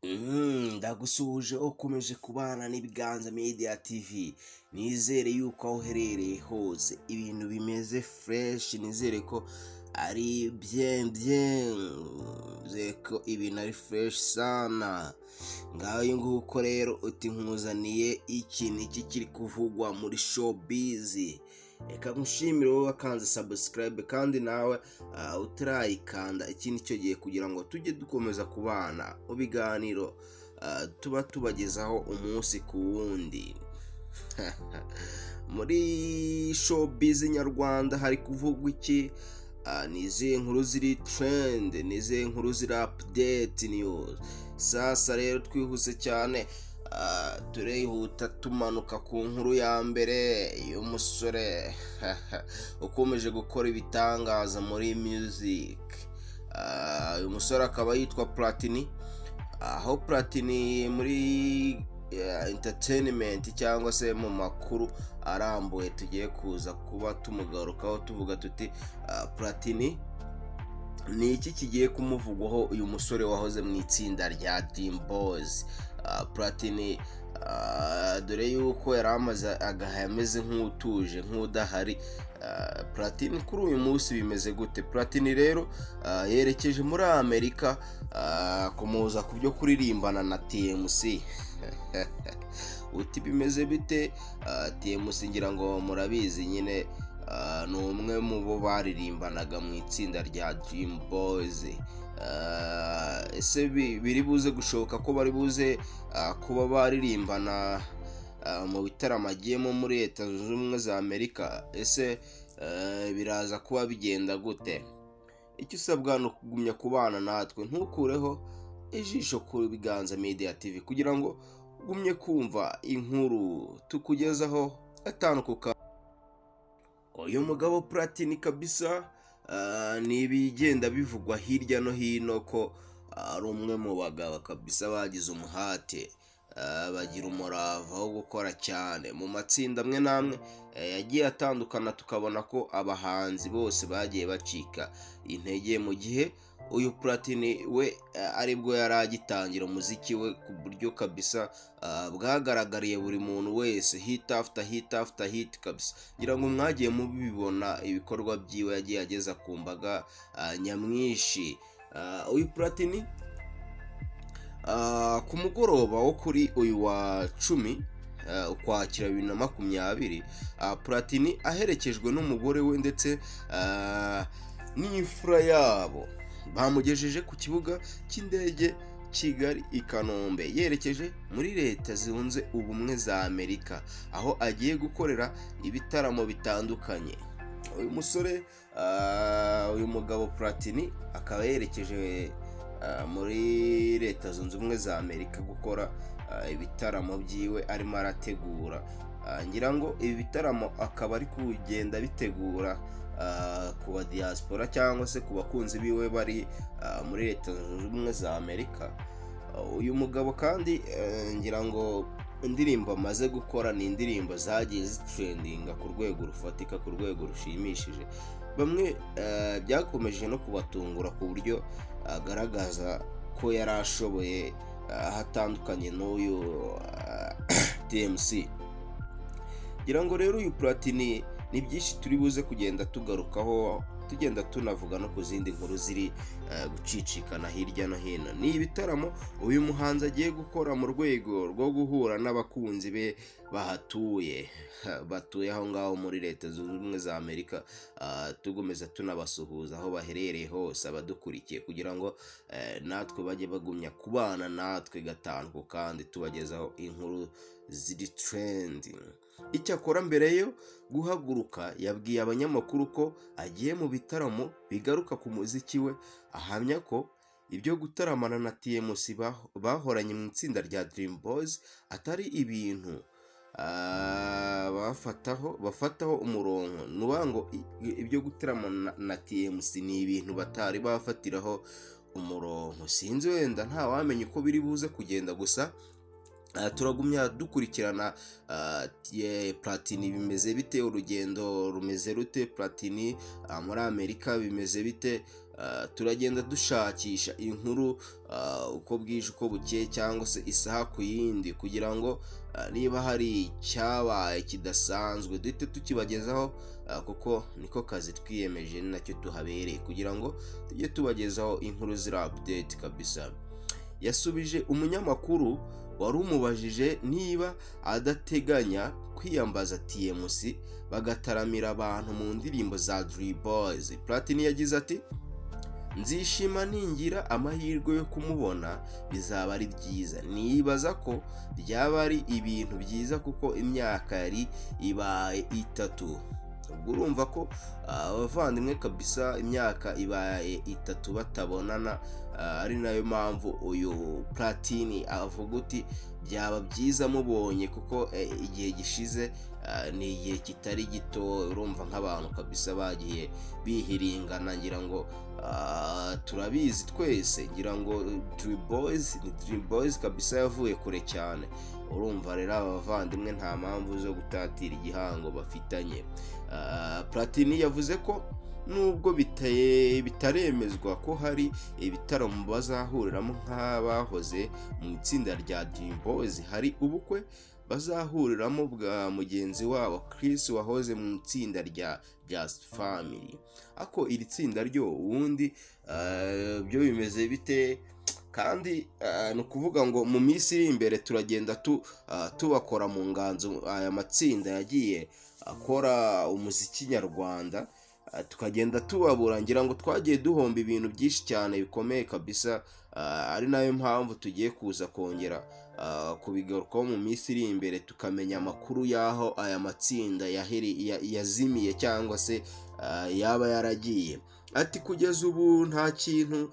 Ndagusuhuje ukomeje kubana n'Ibiganza Media TV. Nizere yuko aho uherereye hose ibintu bimeze fresh, nizere ko ari bien, nizere ko ibintu ari fresh sana. Ngaho nguko rero uti nkuzaniye iki kiri kuvugwa muri showbiz. Reka nkushimire wowe wakanze subscribe kandi nawe utarayikanda. Iki nicyo gihe kugira ngo tujye dukomeza kubana mu biganiro tuba tubagezaho umunsi ku wundi. Muri showbiz nyarwanda hari kuvugwa iki? Nize nkuru ziri trend, nize nkuru ziri update news. Sasa rero twihuse cyane, turihuta tumanuka ku nkuru ya mbere y'umusore ukomeje gukora ibitangaza muri music. Uyu musore akaba yitwa Platini, aho Platini muri entertainment cyangwa se mu makuru arambuye tugiye kuza kuba tumugarukaho tuvuga tuti Platini ni iki kigiye kumuvugwaho uyu musore wahoze mu itsinda rya Dream Boys. Platini dore yuko yari amaze agahe ameze nk'utuje nk'udahari. Platini kuri uyu munsi bimeze gute? Platini rero yerekeje muri Amerika kumuza ku byo kuririmbana na TMC. Uti bimeze bite? TMC ngira ngo murabizi nyine, ni umwe mu bo baririmbanaga mu itsinda rya Dream Boys. Ese biri buze gushoboka ko bari buze kuba baririmbana mu bitaramo agiyemo muri Leta Zunze Ubumwe za Amerika? Ese biraza kuba bigenda gute? Icyo usabwa ni ukugumya kubana natwe, ntukureho ijisho ku Biganza Media TV kugira ngo ugumye kumva inkuru tukugezaho gatanu ku kandi. Uyu mugabo Platini kabisa, ni ibigenda bivugwa hirya no hino ko ari umwe mu bagabo kabisa bagize umuhate, bagira umurava wo gukora cyane mu matsinda amwe n'amwe yagiye atandukana. Tukabona ko abahanzi bose bagiye bacika intege mu gihe uyu Platini we aribwo yari agitangira umuziki we ku buryo kabisa bwagaragariye buri muntu wese, hit after hit after hit kabisa. Ngira ngo mwagiye mubibona ibikorwa byiwe yagiye ageza ku mbaga nyamwinshi. Uyu Platini ku mugoroba wo kuri uyu wa 10 Ukwakira 2020, Platini aherekejwe n'umugore we ndetse n'imfura yabo bamugejeje ku kibuga cy'indege Kigali i Kanombe, yerekeje muri Leta Zunze Ubumwe za Amerika aho agiye gukorera ibitaramo bitandukanye. Uyu musore, uyu mugabo Platini akaba yerekeje muri Leta Zunze Ubumwe za Amerika gukora ibitaramo byiwe arimo arategura. Ngira ngo ibi bitaramo akaba ari kugenda bitegura ku ba diaspora cyangwa se ku bakunzi biwe bari muri Leta Zunze Ubumwe za Amerika. Uyu mugabo kandi ngira ngo indirimbo amaze gukora ni indirimbo zagiye zitrendinga ku rwego rufatika, ku rwego rushimishije. Bamwe byakomeje no kubatungura ku buryo agaragaza ko yari ashoboye hatandukanye n'uyu TMC. Ngira ngo rero uyu Platini ni byinshi turi buze kugenda tugarukaho, tugenda tunavuga no ku zindi nkuru ziri gucicikana hirya no hino. Ni ibitaramo uyu muhanzi agiye gukora mu rwego rwo guhura n'abakunzi be bahatuye, batuye aho ngaho muri Leta Zunze Ubumwe za Amerika. Tugomeza tunabasuhuza aho baherereye hose abadukurikiye kugira ngo natwe bajye bagumya kubana natwe gatanu kandi tubagezaho inkuru ziri trending. Icyakora mbere yo guhaguruka yabwiye abanyamakuru ko agiye mu bitaramo bigaruka ku muziki we, ahamya ko ibyo gutaramana na TMC bahoranye mu itsinda rya Dream Boys atari ibintu bafataho umurongo. Nuba ngo ibyo gutaramana na TMC ni ibintu batari bafatiraho umurongo. Sinzi, wenda nta wamenya uko biri buze kugenda, gusa turagumya dukurikirana Platini bimeze bite, urugendo rumeze rute, Platini muri Amerika bimeze bite. turagenda dushakisha inkuru uko bwije uko bukeye cyangwa se isaha ku yindi kugira ngo niba hari icyabaye kidasanzwe duhite tukibagezaho, kuko niko kazi twiyemeje, ni nacyo tuhabereye kugira ngo tujye tubagezaho inkuru ziri update kabisa. Yasubije umunyamakuru wari umubajije niba adateganya kwiyambaza TMC bagataramira abantu mu ndirimbo za Dream Boys. Platini yagize ati, nzishima ningira amahirwe yo kumubona, bizaba ari byiza. Nibaza ko byaba ari ibintu byiza kuko imyaka yari ibaye 3. ubwo urumva ko abavandimwe kabisa imyaka ibaye 3 batabonana, ari nayo mpamvu uyu Platini avuga uti byaba byiza mubonye kuko igihe gishize ni igihe kitari gito. Urumva nk'abantu kabisa bagiye bihiringana, ngira ngo turabizi twese, ngira ngo Dream Boys kabisa yavuye kure cyane. Urumva rero abavandimwe nta mpamvu zo gutatira igihango bafitanye. Platini yavuze ko nubwo bitaremezwa ko hari ibitaramo bazahuriramo nk'abahoze mu itsinda rya Dream Boys, hari ubukwe bazahuriramo bwa mugenzi wabo Chris wahoze mu itsinda rya Just Family. Ako iri tsinda ryo ubundi byo bimeze bite? Kandi ni ukuvuga ngo mu minsi iri imbere turagenda tubakora mu nganzo aya matsinda yagiye akora umuziki nyarwanda, tukagenda tubabura. Ngira ngo twagiye duhomba ibintu byinshi cyane bikomeye kabisa, ari nayo mpamvu tugiye kuza kongera kubigarukaho mu minsi iri imbere, tukamenya amakuru y'aho aya matsinda yazimiye cyangwa se yaba yaragiye. Ati kugeza ubu nta kintu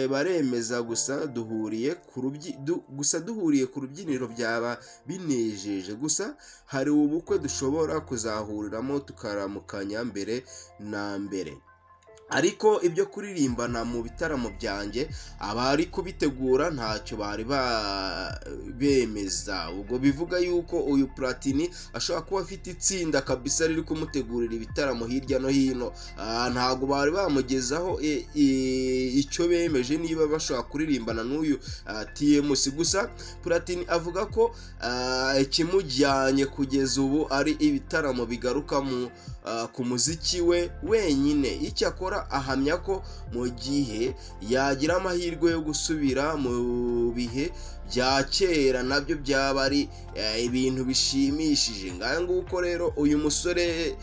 baremeza, gusa duhuriye ku rubyiniro byaba binejeje. Gusa hari ubukwe dushobora kuzahuriramo tukaramukanya mbere na mbere. Ariko ibyo kuririmbana mu bitaramo byanjye abari kubitegura ntacyo bari bemeza. Ubwo bivuga yuko uyu Platini ashobora kuba afite itsinda kabisa riri kumutegurira ibitaramo hirya no hino. Ntago bari bamugezaho icyo bemeje niba bashobora kuririmbana n'uyu TMC. Gusa Platini avuga ko ikimujyanye kugeza ubu ari ibitaramo bigaruka ku muziki we wenyine. Icyakora ahamya ko mu gihe yagira amahirwe yo gusubira mu bihe bya kera nabyo byaba ari ibintu bishimishije. Ngaho nguko rero uyu musore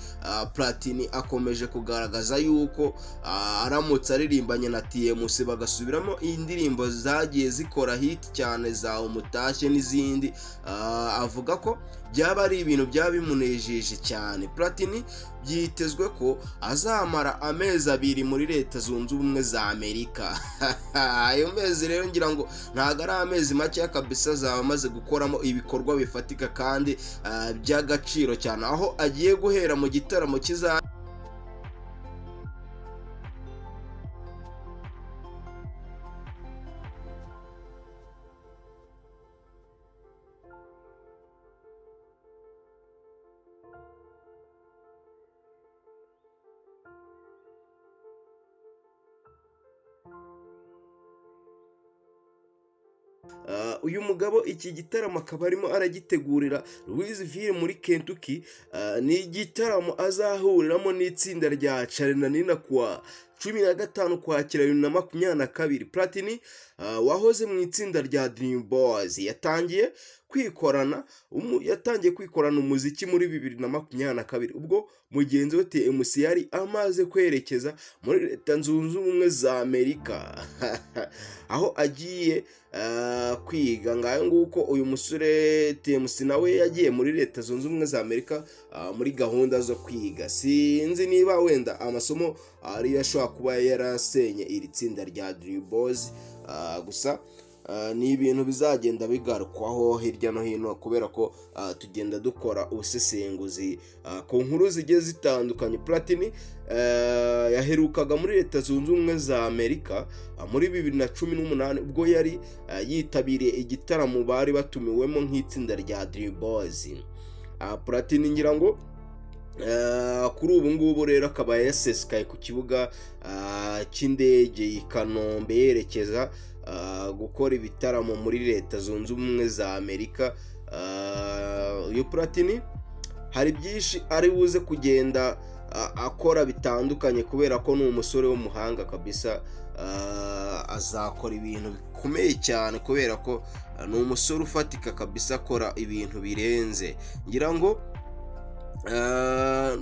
Platini akomeje kugaragaza yuko aramutse aririmbanye na TMC bagasubiramo indirimbo zagiye zikora hit cyane za Umutashye n'izindi, avuga ko byaba ari ibintu byaba bimunejeje cyane. Platini byitezwe ko azamara amezi 2 muri Leta Zunze Ubumwe za Amerika. Ayo mezi rero ngira ngo ntago ari amezi make kabisa, azaba amaze gukoramo ibikorwa bifatika kandi by'agaciro cyane, aho agiye guhera mu gitaramo kiza uyu mugabo. Iki gitaramo akaba arimo aragitegurira Louisville muri Kentucky. Ni igitaramo azahuriramo n'itsinda rya Charly na Nina kuwa 15 Ukwakira 2022. Platini wahoze mu itsinda rya Dream Boys yatangiye kwikorana umuziki muri 2022, ubwo mugenzi we TMC yari amaze kwerekeza muri Leta Zunze Ubumwe za Amerika aho agiye kwiga. Ngaho nguko uyu musore TMC nawe yagiye muri Leta Zunze Ubumwe za Amerika muri gahunda zo kwiga. Sinzi niba wenda amasomo ari yashobora kuba yarasenye iri tsinda rya Dream Boys, gusa ni ibintu bizagenda bigarukwaho hirya no hino kubera ko tugenda dukora ubusesenguzi ku nkuru zigiye zitandukanye. Platini yaherukaga muri Leta Zunze Ubumwe za Amerika muri 2018 ubwo yari yitabiriye igitaramo bari batumiwemo nk'itsinda rya Dream Boys. Platini ngira ngo kuri ubu ngubu rero akaba yasesekaye ku kibuga cy'indege i Kanombe yerekeza gukora ibitaramo muri Leta Zunze Ubumwe za Amerika. uyu Platini hari byinshi ari buze kugenda akora bitandukanye kubera ko ni umusore w'umuhanga kabisa. Azakora ibintu bikomeye cyane kubera ko ni umusore ufatika kabisa, akora ibintu birenze. Ngira ngo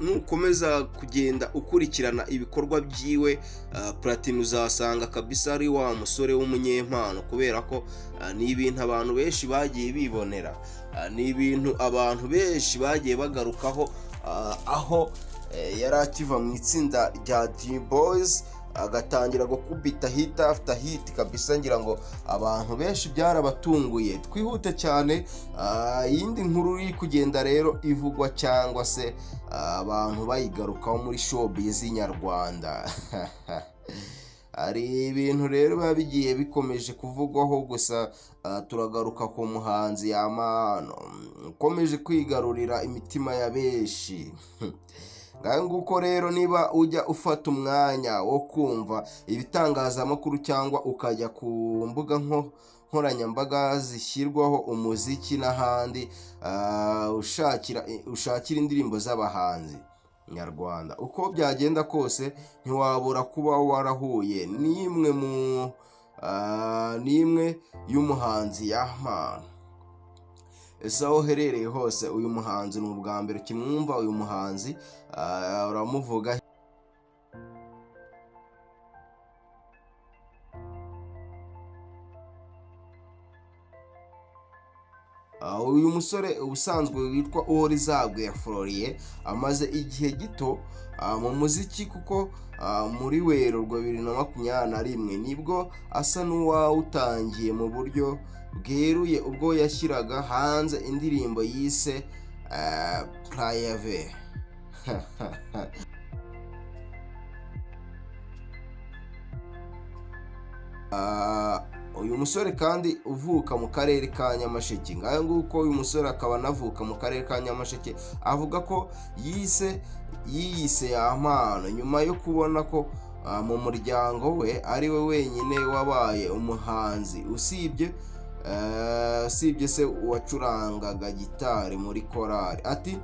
nukomeza kugenda ukurikirana ibikorwa byiwe, Platini uzasanga kabisa ari wa musore w'umunyempano kubera ko ni ibintu abantu benshi bagiye bibonera, ni ibintu abantu benshi bagiye bagarukaho aho yari akiva mu itsinda rya Dream Boys agatangira gukubita hit after hit kabisa. Ngira ngo abantu benshi byarabatunguye. Twihute cyane, iyindi nkuru iri kugenda rero ivugwa cyangwa se abantu bayigarukaho muri showbiz nyarwanda hari ibintu rero biba bigiye bikomeje kuvugwaho, gusa turagaruka ku muhanzi Yamano ukomeje kwigarurira imitima ya benshi nguko rero, niba ujya ufata umwanya wo kumva ibitangazamakuru cyangwa ukajya ku mbuga nkoranyambaga zishyirwaho umuziki n'ahandi, ushakira indirimbo z'abahanzi nyarwanda, uko byagenda kose ntiwabura kuba warahuye n'imwe y'umuhanzi Yamano. Ese aho uherereye hose uyu muhanzi ni ubwa mbere ukimwumva? Uyu muhanzi uramuvuga? Uyu musore ubusanzwe witwa Uworizagwiye Florien amaze igihe gito mu muziki, kuko muri Werurwe 2021 nibwo asa n'uwawutangiye mu buryo bweruye ubwo yashyiraga hanze indirimbo yise Prayave. Uyu musore kandi uvuka mu karere ka Nyamasheke, ngaho nguko uyu musore akaba anavuka mu karere ka Nyamasheke, avuga ko yiyise Yamano nyuma yo kubona ko mu muryango we ari we wenyine wabaye umuhanzi usibye se wacurangaga gitari muri korali. Ati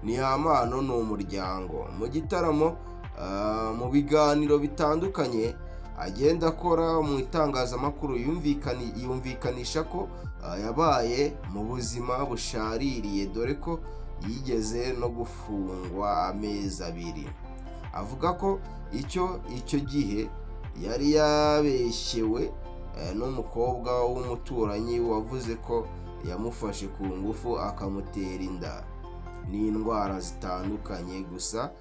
ni Yamano ni umuryango. Mu gitaramo, mu biganiro bitandukanye agenda akora mu itangazamakuru, yumvikanisha ko yabaye mu buzima bushaririye, dore ko yigeze no gufungwa amezi 2. Avuga ko icyo gihe yari yabeshyewe n'umukobwa w'umuturanyi wavuze ko yamufashe ku ngufu akamutera inda n'indwara zitandukanye. Gusa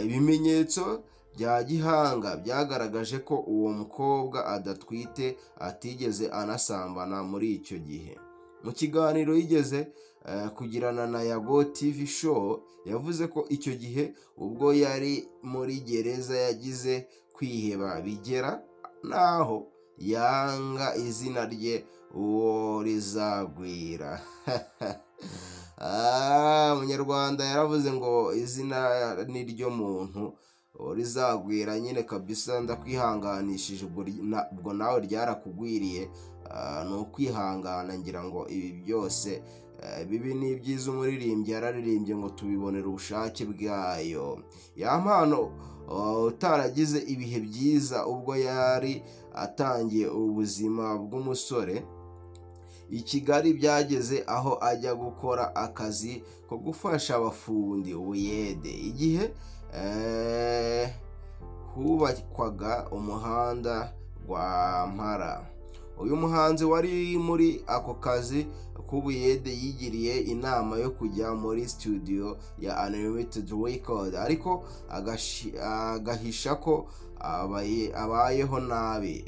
ibimenyetso bya gihanga byagaragaje ko uwo mukobwa adatwite, atigeze anasambana muri icyo gihe. Mu kiganiro yigeze kugirana na Yago TV show, yavuze ko icyo gihe ubwo yari muri gereza yagize kwiheba bigera naho yanga izina rye Uworizagwira. Umunyarwanda yaravuze ngo izina ni ryo muntu, Uworizagwira nyine kabisa. Ndakwihanganishije ubwo nawe ryarakugwiriye, ni ukwihangana. Ngira ngo ibi byose bibi ni ibyiza umuririmbyi yararirimbye ngo tubibonera ubushake bwayo. Yamano utaragize ibihe byiza ubwo yari atangiye ubuzima bw'umusore i Kigali, byageze aho ajya gukora akazi ko gufasha abafundi ubuyede igihe hubakwaga umuhanda wa Mpara. Uyu muhanzi wari muri ako kazi k'ubuyede yigiriye inama yo kujya muri studio ya Unlimited Record, ariko agahisha ko abayeho nabi.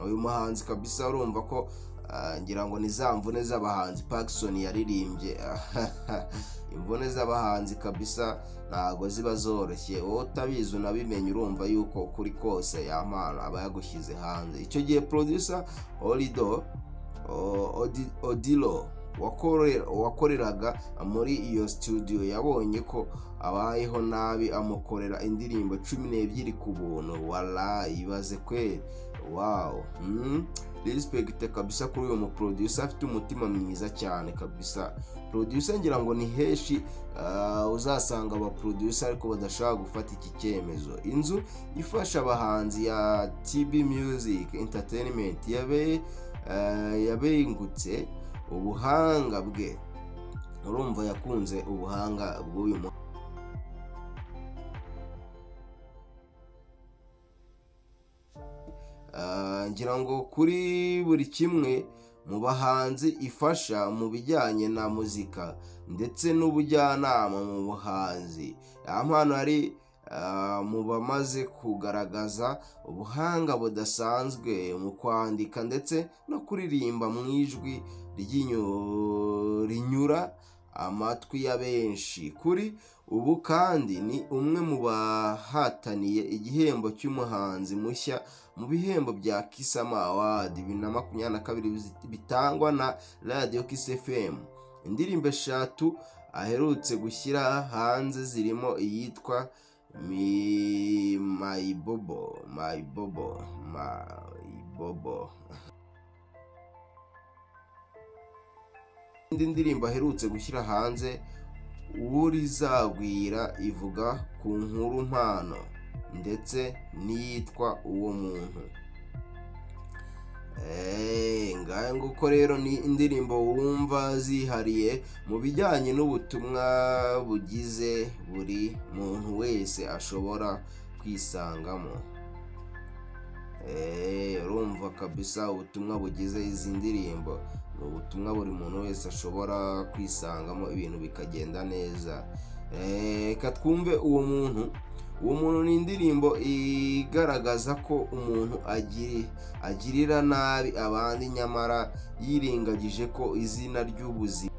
Uyu muhanzi kabisa urumva ko ngira ngo ni za mvune z'abahanzi Paxson yaririmbye. Imvune z'abahanzi kabisa ntago ziba zoroshye, wowe utabizi unabimenye urumva yuko kuri kose Yamano aba yagushyize hanze. Icyo gihe producer Odilo wakoreraga muri iyo studio yabonye ko abayeho nabi amukorera indirimbo 12 ku buntu. Wala ibaze kweli, wow. Respect kabisa kuri uyu producer, afite umutima mwiza cyane kabisa. Producer ngira ngo ni heshi uzasanga aba producer ariko badashaka gufata iki cyemezo. Inzu ifasha abahanzi ya TB Music Entertainment yabengutse ubuhanga bwe. Urumva yakunze ubuhanga bw'uyu ngira ngo kuri buri kimwe mu bahanzi ifasha mu bijyanye na muzika ndetse n'ubujyanama mu buhanzi. Hano hari mu bamaze kugaragaza ubuhanga budasanzwe mu kwandika ndetse no kuririmba mu ijwi rinyura amatwi ya benshi. Kuri ubu kandi ni umwe mu bahataniye igihembo cy'umuhanzi mushya mu bihembo bya Kisama Award 2022 bitangwa na Radio Kiss FM. Indirimbo 3 aherutse gushyira hanze zirimo iyitwa My Bobo. Indi ndirimbo aherutse gushyira hanze Urizagwira ivuga ku nkuru mpano ndetse n'iyitwa Uwo Muntu. Ngaye nguko rero ni indirimbo wumva zihariye mu bijyanye n'ubutumwa bugize buri muntu wese ashobora kwisangamo. Urumva kabisa ubutumwa bugize izi ndirimbo ni ubutumwa buri muntu wese ashobora kwisangamo, ibintu bikagenda neza. Reka twumve Uwo Muntu. Uwo Muntu ni indirimbo igaragaza ko umuntu agirira nabi abandi nyamara yirengagije ko izina ry'ubuzima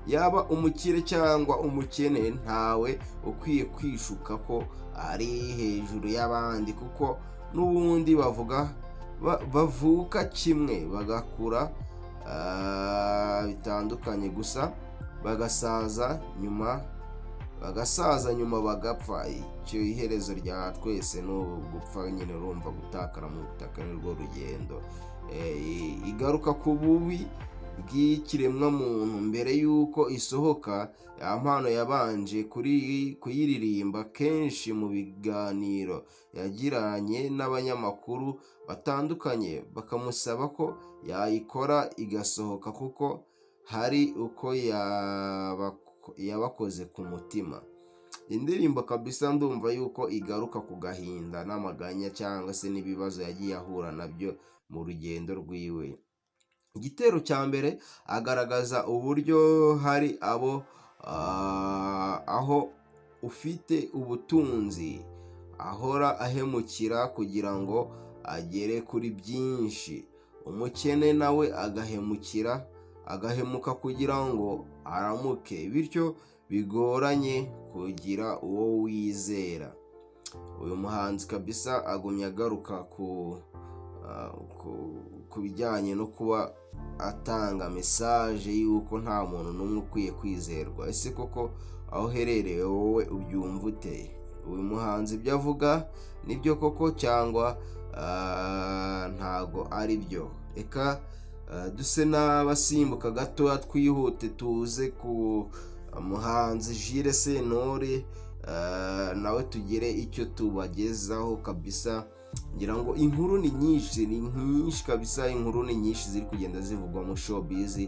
yaba umukire cyangwa umukene ntawe ukwiye kwishuka ko ari hejuru y'abandi, kuko n'ubundi bavuka kimwe bagakura bitandukanye gusa bagasaza nyuma bagapfa. Icyo iherezo rya twese no gupfa nyine, urumva gutakara mu butaka n'urwo rugendo. Igaruka ku bubi bw'ikiremwa muntu mbere yuko isohoka. Mpano yabanje kuyiririmba kenshi mu biganiro yagiranye n'abanyamakuru batandukanye, bakamusaba ko yayikora igasohoka kuko hari uko yabakoze ku mutima. Indirimbo kabisa ndumva yuko igaruka ku gahinda n'amaganya cyangwa se n'ibibazo yagiye ahura nabyo mu rugendo rwiwe. Igitero cya mbere agaragaza uburyo hari aho ufite ubutunzi ahora ahemukira kugira ngo agere kuri byinshi, umukene nawe agahemuka kugira ngo aramuke, bityo bigoranye kugira uwo wizera. Uyu muhanzi kabisa agumye agaruka ku bijyanye no kuba atanga message yuko nta muntu n'umwe ukwiye kwizerwa. Ese koko aho uherereye wowe ubyumva ute? Uyu muhanzi ibyo avuga nibyo koko cyangwa ntago ari byo? Eka duse n'abasimbuka gatoya twihute tuze ku muhanzi Jules Sentore, nawe tugere icyo tubagezaho kabisa. Ngira ngo inkuru ni nyinshi kabisa, inkuru ni nyinshi ziri kugenda zivugwa mu showbiz,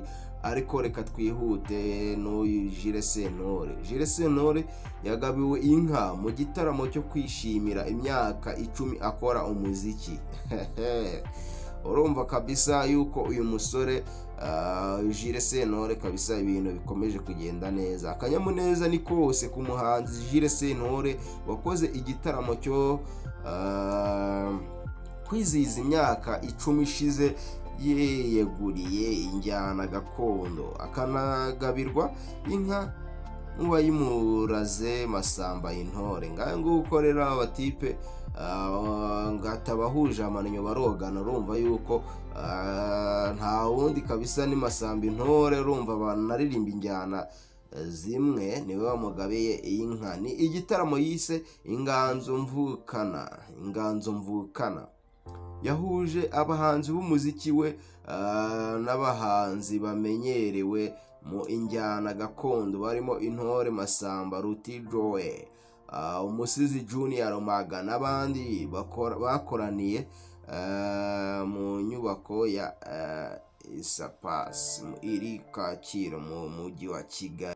ariko reka twihute n'uyu Jules Sentore. Jules Sentore yagabiwe inka mu gitaramo cyo kwishimira imyaka 10 akora umuziki. Urumva kabisa yuko uyu musore Jules Sentore kabisa ibintu bikomeje kugenda neza. Akanyamuneza ni kose ku muhanzi Jules Sentore wakoze igitaramo cyo kwizihiza imyaka 10 ishize yeguriye injyana gakondo, akanagabirwa inka nk'uwayimuraze Masamba intore. Ngaho nguko rero abatipe ngatabahuje amanyo barogana, urumva yuko nta wundi kabisa ni Masamba intore. Urumva abantu naririmba injyana zimwe niwe wamugabiye inka. Ni igitaramo yise inganzo mvukana yahuje abahanzi b'umuziki we n'abahanzi bamenyerewe mu injyana gakondo barimo intore Masamba, Ruti Joe, Umusizi Junior Maga n'abandi bakoraniye mu nyubako ya Isapasi iri Kacyiru mu mujyi wa Kigali.